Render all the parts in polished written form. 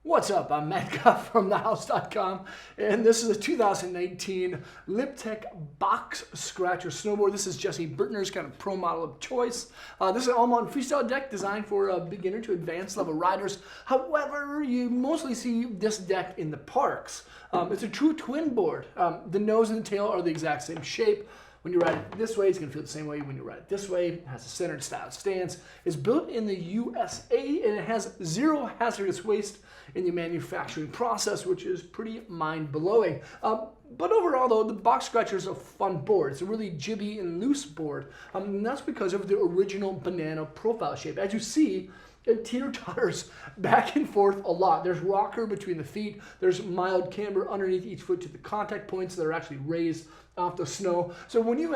What's up? I'm Matt from thehouse.com, and this is a 2019 Lib Tech Box Scratcher snowboard. This is Jesse Burtner's kind of pro model of choice. This is an all-mountain freestyle deck designed for beginner to advanced level riders. However, you mostly see this deck in the parks. It's a true twin board. The nose and the tail are the exact same shape. When you ride it this way, it's going to feel the same way when you ride it this way. It has a centered style stance. It's built in the USA, and it has zero hazardous waste in the manufacturing process, which is pretty mind-blowing. But overall, though, the Box Scratcher is a fun board. It's a really jibby and loose board, and that's because of the original banana profile shape. As you see, it teeter-totters back and forth a lot. There's rocker between the feet. There's mild camber underneath each foot to the contact points that are actually raised off the snow. So when you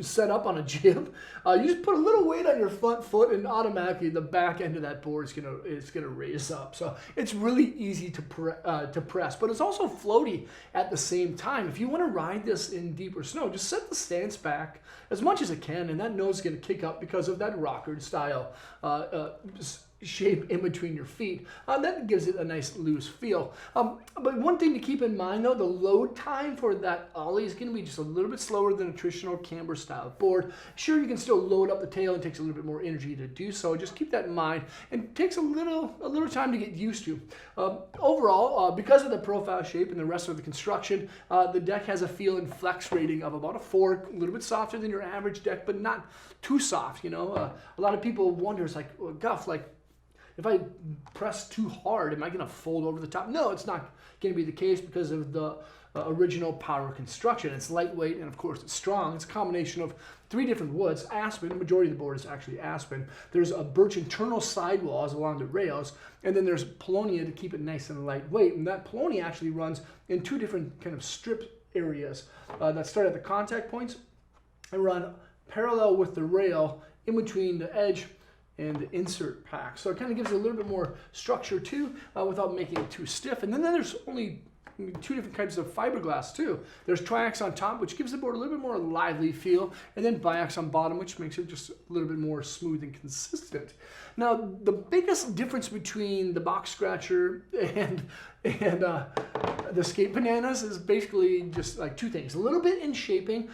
set up on a jib, you just put a little weight on your front foot, and automatically the back end of that board is gonna raise up. So it's really easy to press, but it's also floaty at the same time. If you want to ride this in deeper snow, just set the stance back as much as it can, and that nose is gonna kick up because of that rocker style shape in between your feet. That gives it a nice loose feel. But one thing to keep in mind, though, the load time for that ollie is going to be just a little bit slower than a traditional camber style board. Sure, you can still load up the tail, and it takes a little bit more energy to do so. Just keep that in mind, and it takes a little time to get used to. Overall, because of the profile shape and the rest of the construction, the deck has a feel and flex rating of about a 4, a little bit softer than your average deck, but not too soft. You know, a lot of people wonder, it's like, well, Guff, like, if I press too hard, am I going to fold over the top? No, it's not going to be the case because of the original power construction. It's lightweight, and of course it's strong. It's a combination of 3 different woods. Aspen, the majority of the board is actually aspen. There's a birch internal sidewalls along the rails, and then there's paulownia to keep it nice and lightweight. And that paulownia actually runs in 2 different kind of strip areas that start at the contact points and run parallel with the rail in between the edge and the insert pack. So it kind of gives it a little bit more structure too, without making it too stiff. And then there's only 2 different types of fiberglass too. There's Triax on top, which gives the board a little bit more lively feel, and then Biax on bottom, which makes it just a little bit more smooth and consistent. Now, the biggest difference between the Box Scratcher and the Skate Bananas is basically just like 2 things. A little bit in shaping.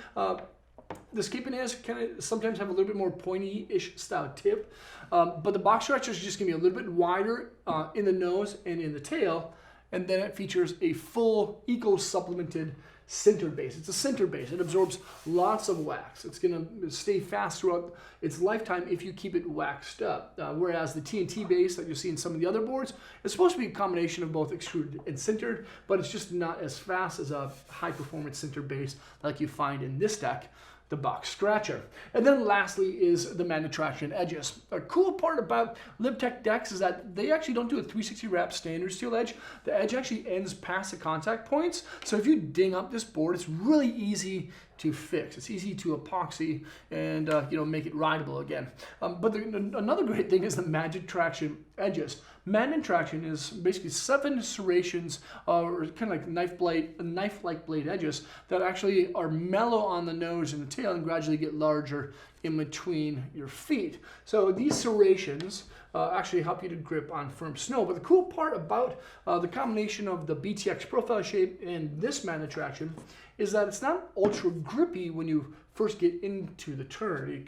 The Skate Bananas kind of sometimes have a little bit more pointy-ish style tip, but the Box Scratcher is just going to be a little bit wider in the nose and in the tail, and then it features a full eco-supplemented sintered base. It's a sintered base. It absorbs lots of wax. It's going to stay fast throughout its lifetime if you keep it waxed up, whereas the TNT base that you see in some of the other boards is supposed to be a combination of both extruded and sintered, but it's just not as fast as a high-performance sintered base like you find in this deck, the Box Scratcher. And then lastly is the Magne-traction edges. A cool part about Lib Tech decks is that they actually don't do a 360 wrap standard steel edge. The edge actually ends past the contact points. So if you ding up this board, it's really easy to fix. It's easy to epoxy and make it rideable again. But another great thing is the Magne-traction edges. Magne-traction is basically 7 serrations, or kind of like knife-like blade edges that actually are mellow on the nose and the tail and gradually get larger in between your feet. So these serrations actually help you to grip on firm snow. But the cool part about the combination of the BTX profile shape and this Magne-traction is that it's not ultra grippy when you first get into the turn. It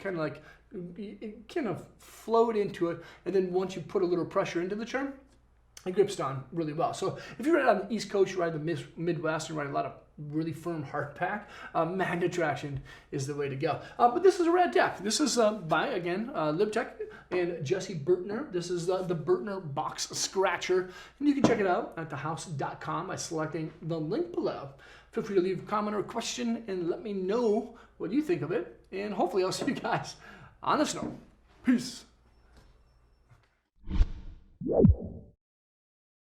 kind of float into it, and then once you put a little pressure into the turn, it grips down really well. So if you ride on the East Coast, you ride the Midwest, and ride a lot of really firm hard pack, Magne-traction is the way to go. But this is a rad deck. This is by, again, Lib Tech and Jesse Burtner. This is the Burtner Box Scratcher, and you can check it out at thehouse.com by selecting the link below. Feel free to leave a comment or a question and let me know what you think of it, and hopefully I'll see you guys on the snow. Peace.